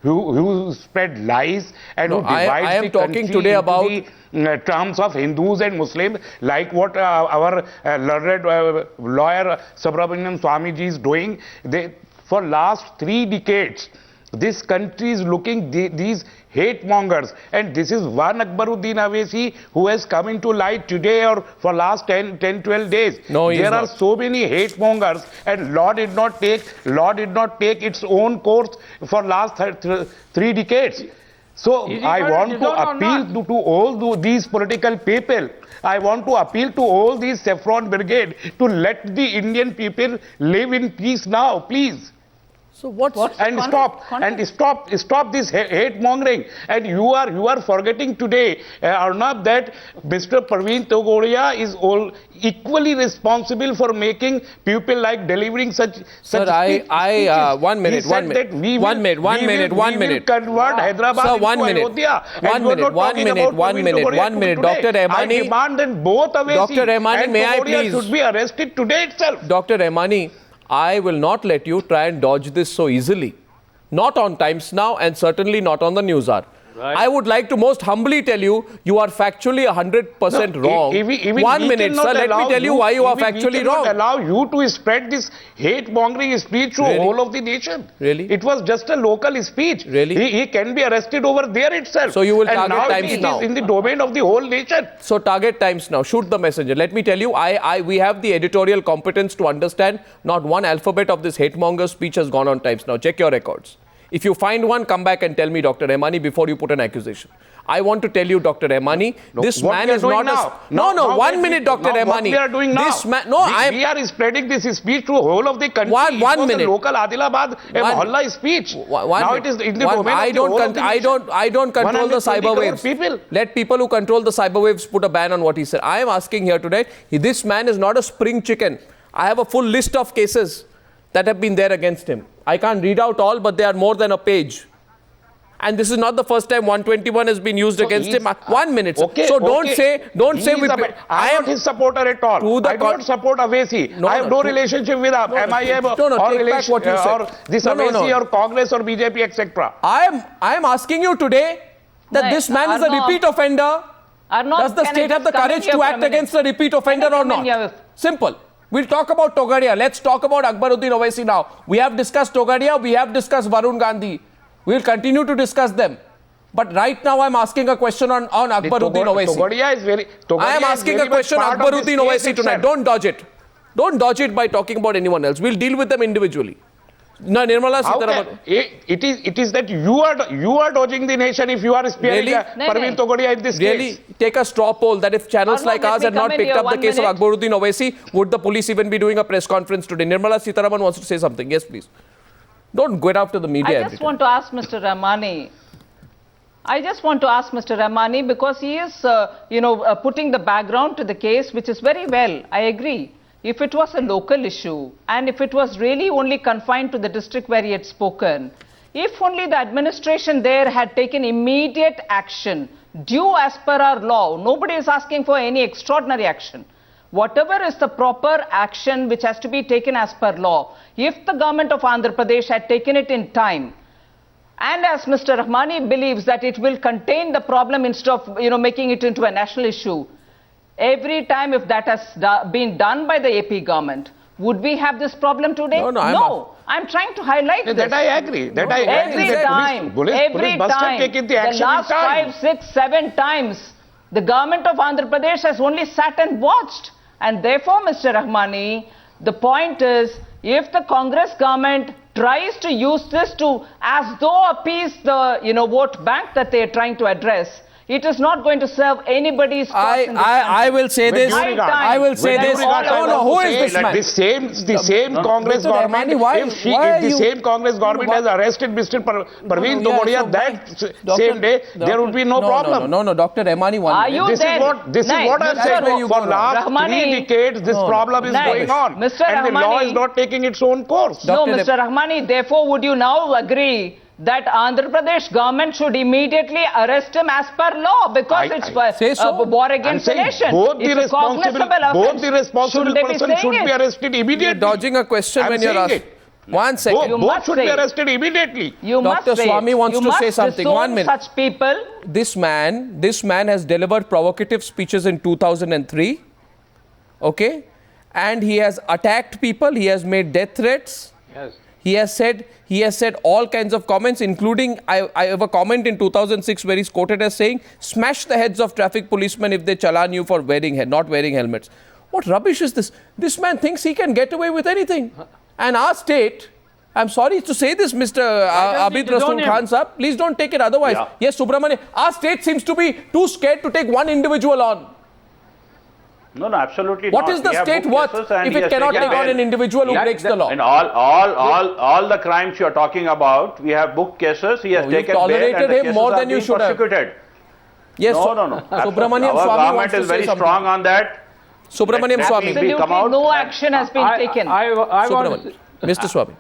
who spread lies and who divides I am the talking country today into about the terms of Hindus and Muslims, like what our learned lawyer Subrahmanyam Swamiji is doing. For last 3 decades, this country is looking these hate mongers, and this is one Akbaruddin Owaisi who has come into light today or for last 10-12 days. No, there are so many hate mongers, and law did not take its own course for last 3 decades. So I want to appeal to all these political people. I want to appeal to all these saffron brigade to let the Indian people live in peace now, please. So stop this hate mongering. And you are forgetting today, Arnab, that Mr. Praveen Togadia is equally responsible for making people like delivering such. Sir, one minute. We will convert Hyderabad into Ayodhya. One minute. Dr. Rahmani, I demand that both Owaisi and Togadia should be arrested today itself. Dr. Rahmani, I will not let you try and dodge this so easily. Not on Times Now and certainly not on the Newshour. Right. I would like to most humbly tell you, you are factually 100% wrong. 1 minute, sir, let me tell you why you are factually wrong. We cannot allow you to spread this hate-mongering speech to the whole of the nation. Really? It was just a local speech. Really? He can be arrested over there itself. So you will target Times Now. Now. It is in the domain of the whole nation. So target Times Now. Shoot the messenger. Let me tell you, we have the editorial competence to understand not one alphabet of this hate-monger speech has gone on Times Now. Check your records. If you find one, come back and tell me, Dr. Rahmani, before you put an accusation. I want to tell you, Dr. Rahmani, this man is not a... No, 1 minute, Dr. Rahmani. What we are doing now? This man, we are spreading this speech to the whole of the country. One minute. Local Adilabad, a Mohalla speech. Now it is in the domain I don't control the cyber waves. Let people who control the cyber waves put a ban on what he said. I am asking here today, this man is not a spring chicken. I have a full list of cases that have been there against him. I can't read out all, but they are more than a page. And this is not the first time 121 has been used against him. 1 minute. Okay, so don't say I am his supporter at all. I don't support Owaisi. I have no relationship with MIM or this Owaisi or Congress or BJP, etc. I am asking you today that this man is a repeat offender. Does the state have the courage to act against a repeat offender or not? Simple. We'll talk about Togadia. Let's talk about Akbaruddin Owaisi now. We have discussed Togadia. We have discussed Varun Gandhi. We'll continue to discuss them. But right now, I'm asking a question on Akbaruddin Owaisi. Togadia is very... I am asking a question on Akbaruddin Owaisi tonight. Don't dodge it. Don't dodge it by talking about anyone else. We'll deal with them individually. No, Nirmala Sitharaman. It is that you are dodging the nation if you are spearing Praveen Togadia in this case. Take a straw poll that if channels like ours had not picked up the case of Akbaruddin Owaisi, would the police even be doing a press conference today? Nirmala Sitharaman wants to say something. Yes, please. Don't go after the media. I just want to ask Mr. Rahmani, because he is, putting the background to the case, which is very well. I agree. If it was a local issue and if it was really only confined to the district where he had spoken, if only the administration there had taken immediate action, due as per our law, nobody is asking for any extraordinary action. Whatever is the proper action which has to be taken as per law, if the government of Andhra Pradesh had taken it in time, and as Mr. Rahmani believes that it will contain the problem instead of making it into a national issue, every time if that has been done by the AP government, would we have this problem today? No. I'm trying to highlight this. That I agree. Every time, the last 5, 6, 7 times, the government of Andhra Pradesh has only sat and watched. And therefore, Mr. Rahmani, the point is, if the Congress government tries to use this to, as though appease the, vote bank that they are trying to address, it is not going to serve anybody's cause in this country. I will say this. I will say this. Who is this man? The same Congress government. If the same Congress government has arrested Mr. Praveen Togadia that same day, there would be no problem. No, Dr. Rahmani, This is what I'm saying. For last 3 decades, this problem is going on, and the law is not taking its own course. No, Mr. Rahmani. Therefore, would you now agree that Andhra Pradesh government should immediately arrest him as per law, because it's war against the nation? Both the responsible person should be arrested immediately. You're dodging a question when you're asked. One second. Both should be arrested immediately. You Dr. Swami wants to say something. 1 minute. Such people. This man has delivered provocative speeches in 2003. Okay? And he has attacked people. He has made death threats. Yes. He has said all kinds of comments, including I have a comment in 2006 where he's quoted as saying, "Smash the heads of traffic policemen if they challan you for not wearing helmets." What rubbish is this? This man thinks he can get away with anything. And our state, I'm sorry to say this, Mr. Abid Rasool Khan Sahab, please don't take it otherwise. Yeah. Yes, Subramanian, our state seems to be too scared to take one individual on. No, absolutely what not. What is the state worth if it cannot take on an individual who breaks the law? And all the crimes you are talking about, we have booked cases. He has taken bail and the tolerated him more than you should have. Yes. No. Subramanian Our Swami government is very strong on that. Subramanian Swami. Absolutely no action has been taken. Mr. Swami.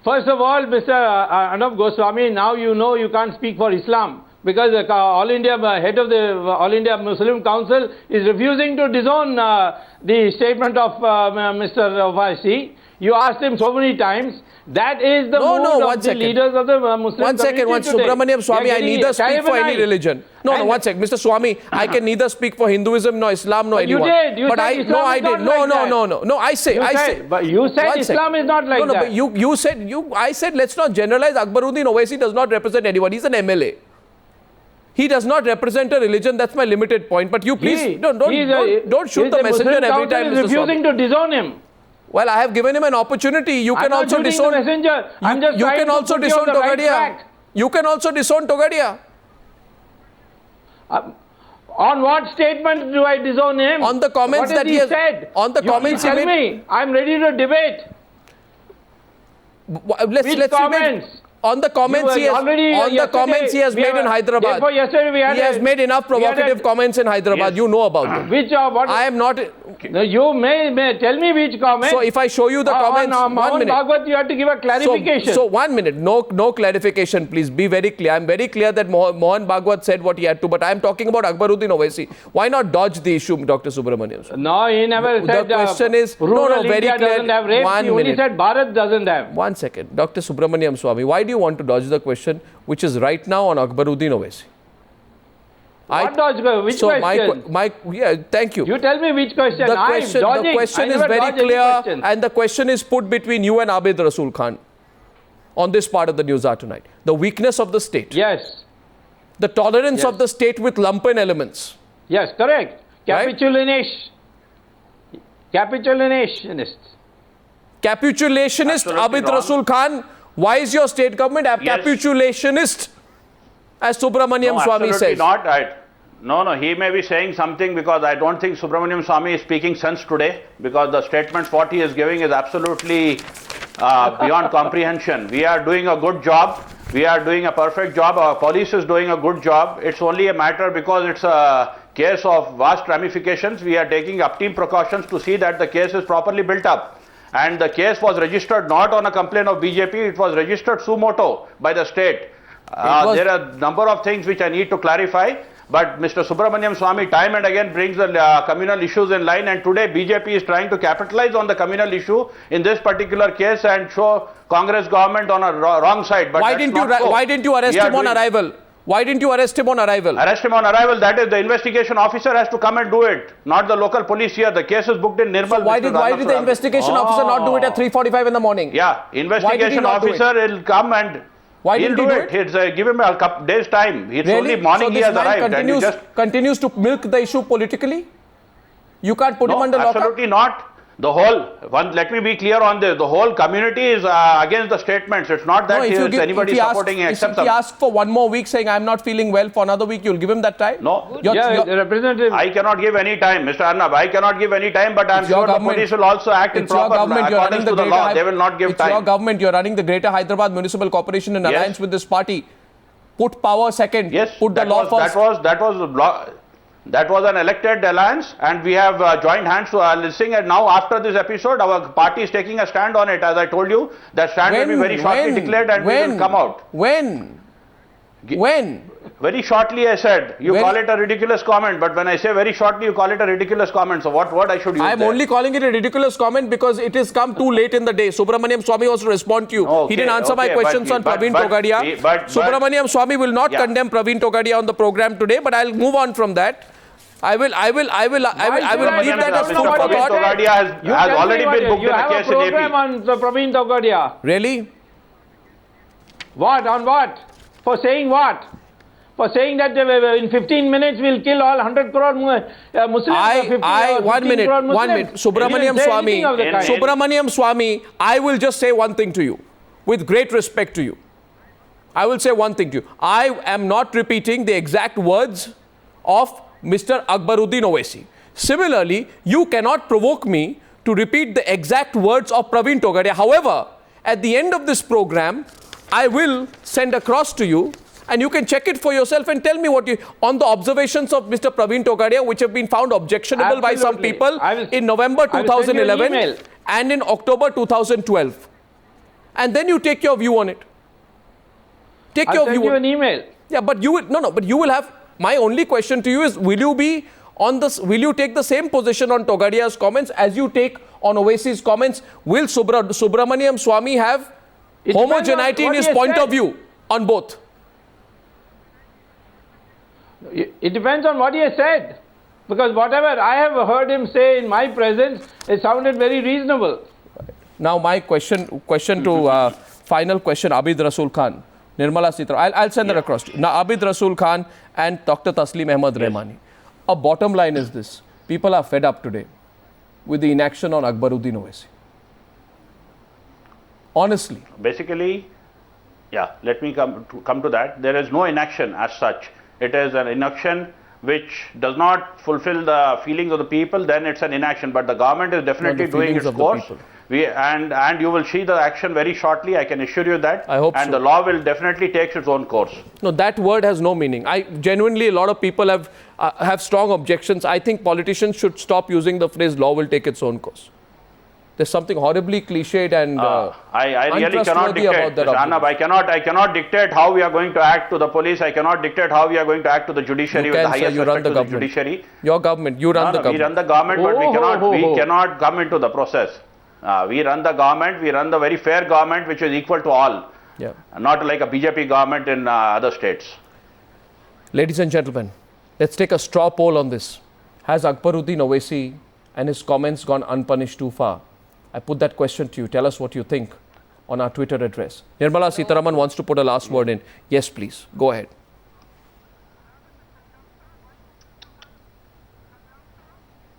First of all, Mr. Arnab Goswami, now you know you can't speak for Islam, because the All India head of the All India Muslim Council is refusing to disown the statement of Mr. Owaisi. You asked him so many times. That is the mood of the leaders of the Muslim One second, Subramanian Swami, I neither speak for any religion. No, one second, Mr. Swami, I can neither speak for Hinduism, nor Islam, nor anyone. You said Islam is not like that. No, I say. But you said Islam is not like that. But I said, let's not generalize. Akbaruddin Owaisi does not represent anyone. He's an MLA. He does not represent a religion. That's my limited point. But you please don't shoot the messenger every time, Mr. Swami. Refusing to disown him. Well, I have given him an opportunity. You can also disown the messenger. I'm just you can also disown Togadia. You can also disown Togadia. On what statement do I disown him? On the comments that he has said. On the comments he made. Tell me. I'm ready to debate. Let's comments? On the comments he has made in Hyderabad. He has made enough provocative comments in Hyderabad. Yes. You know about them. I am not. No, you may tell me which comment. So if I show you the comments, 1 minute. Bhagwat, you have to give a clarification. So 1 minute. No clarification, please. Be very clear. I'm very clear that Mohan Bhagwat said what he had to, but I am talking about Akbaruddin Owaisi. Why not dodge the issue, Dr. Subramanian? No, he never said. The question is very clear. Doesn't have rape. He only said Bharat doesn't have. 1 second, Dr. Subramanian Swami. Why do you want to dodge the question, which is right now on Akbaruddin Owaisi? Which question? Thank you. You tell me which question. The question is very clear, and the question is put between you and Abid Rasool Khan on this part of the Newshour tonight. The weakness of the state. Yes. The tolerance of the state with lumpen elements. Yes, correct. Capitulationist. Capitulationist, Abid Rasool Khan. Why is your state government capitulationist, as Subramaniam Swami says? Not right. No, he may be saying something, because I don't think Subramaniam Swami is speaking sense today, because the statements what he is giving is absolutely beyond comprehension. We are doing a good job. We are doing a perfect job. Our police is doing a good job. It's only a matter, because it's a case of vast ramifications. We are taking upstream precautions to see that the case is properly built up. And the case was registered not on a complaint of BJP, it was registered suo motu by the state. There are a number of things which I need to clarify, but Mr. Subramaniam Swami time and again brings the communal issues in line, and today BJP is trying to capitalize on the communal issue in this particular case and show Congress government on a wrong side. But why didn't you arrest him on arrival? Why didn't you arrest him on arrival? Arrest him on arrival, that is the investigation officer has to come and do it, not the local police here. The case is booked in Nirmal. So why did the investigation officer not do it at 3:45 in the morning? Yeah, investigation officer will come and he'll do it. Give him a day's time. It's only morning he has arrived. Continues to milk the issue politically? You can't put him under lockup? Absolutely not. Let me be clear on this. The whole community is against the statements. It's not that anybody supporting him except If he asks for 1 more week saying, I'm not feeling well for another week, you'll give him that time? No. The representative. I cannot give any time, Mr. Arnab. I cannot give any time, but I'm sure the police will also act in proper accordance to the law. They will not give time. It's your government. You're running the Greater Hyderabad Municipal Corporation in alliance with this party. Put power second. Yes. Put the law first. That was an elected alliance, and we have joined hands to listening, and now after this episode our party is taking a stand on it. As I told you, that stand will be very shortly declared and we will come out. When? When? Very shortly I said, you call it a ridiculous comment, but when I say very shortly, you call it a ridiculous comment. So what word I should use? I am only calling it a ridiculous comment because it has come too late in the day. Subramaniam Swamy wants to respond to you. Okay, he didn't answer my questions on Praveen Togadia. Subramaniam Swamy will not condemn Praveen Togadia on the program today, but I'll move on from that. I will leave that as food for thought. Togadia has already been booked in a case in AP. You have a program on Praveen Togadia. Really? What? On what? For saying what? For saying that in 15 minutes we'll kill all 100 crore Muslims. 1 minute. Subramaniam Swamy, I will just say one thing to you, with great respect to you. I will say one thing to you. I am not repeating the exact words of Mr. Akbaruddin Owaisi. Similarly, you cannot provoke me to repeat the exact words of Praveen Togadia. However, at the end of this program, I will send across to you, and you can check it for yourself and tell me what you, on the observations of Mr. Praveen Togadia, which have been found objectionable by some people in November 2011 and in October 2012. And then you take your view on it. I'll send you an email. Yeah, but you will, but you will have, my only question to you is, will you be on this, will you take the same position on Togadia's comments as you take on Owaisi's comments? Will Subramaniam Swamy have homogeneity in his point of view on both? It depends on what he has said. Because whatever I have heard him say in my presence, it sounded very reasonable. Now my question to final question, Abid Rasul Khan, Nirmala Sitharaman. I'll send that across to you. Now Abid Rasul Khan and Dr. Taslim Ahmad Rahmani. A bottom line is this. People are fed up today with the inaction on Akbaruddin Owaisi. Honestly. Basically, yeah, let me come to that. There is no inaction as such. It is an inaction which does not fulfill the feelings of the people, then it's an inaction. But the government is definitely doing its course. And you will see the action very shortly, I can assure you that. I hope and the law will definitely take its own course. No, that word has no meaning. Genuinely, a lot of people have strong objections. I think politicians should stop using the phrase law will take its own course. There's something horribly cliched and I really cannot dictate, Arnab, I cannot dictate how we are going to act to the police. I cannot dictate how we are going to act to the judiciary with the highest respect to the judiciary. Your government, you run the government. We run the government, but we cannot come into the process. We run the government, we run the very fair government which is equal to all. Yeah. Not like a BJP government in other states. Ladies and gentlemen, let's take a straw poll on this. Has Akbaruddin Owaisi and his comments gone unpunished too far? I put that question to you. Tell us what you think on our Twitter address. Nirmala Sitharaman wants to put a last word in. Yes, please. Go ahead.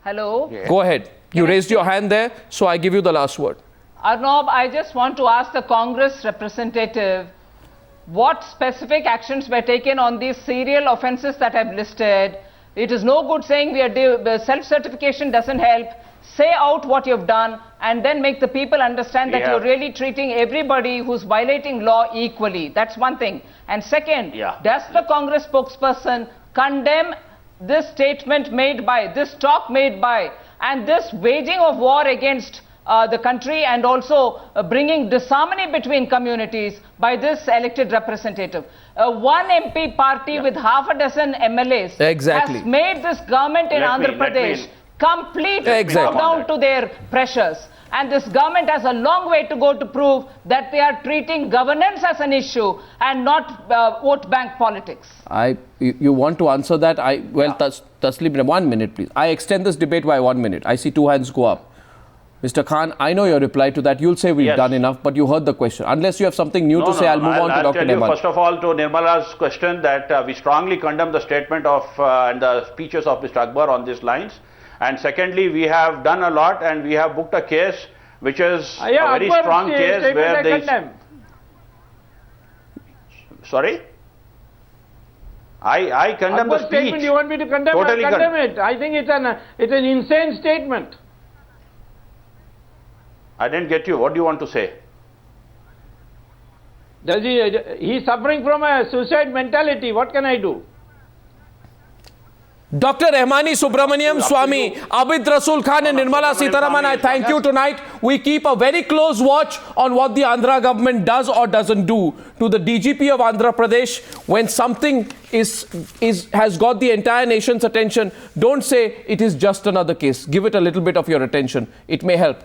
Hello? Yeah. Go ahead. You raised your hand there, so I give you the last word. Arnab, I just want to ask the Congress representative what specific actions were taken on these serial offences that I've listed. It is no good saying self-certification doesn't help. Say out what you've done and then make the people understand that you're really treating everybody who's violating law equally. That's one thing. And second, does the Congress spokesperson condemn this statement made by, this talk made by, and this waging of war against the country and also bringing disharmony between communities by this elected representative? One MP party with half a dozen MLAs has made this government in Andhra Pradesh completely bow down to their pressures. And this government has a long way to go to prove that they are treating governance as an issue and not vote bank politics. You want to answer that? Taslim, 1 minute, please. I extend this debate by 1 minute. I see 2 hands go up. Mr. Khan, I know your reply to that. You'll say we've done enough, but you heard the question. Unless you have something new to say, I'll move on to Dr. Nirmal. First of all, to Nirmala's question, that we strongly condemn the statement of and the speeches of Mr. Akbar on these lines. And secondly, we have done a lot and we have booked a case which is a very strong case where they... Sorry? I condemn the speech. Statement you want me to condemn? Totally I condemn it. I think it's an insane statement. I didn't get you. What do you want to say? He's suffering from a suicide mentality. What can I do? Dr. Rahmani Subramaniam Swami, Abid Rasul Khan and Nirmala Sitharaman, I thank you tonight. We keep a very close watch on what the Andhra government does or doesn't do. To the DGP of Andhra Pradesh, when something has got the entire nation's attention, don't say it is just another case. Give it a little bit of your attention. It may help.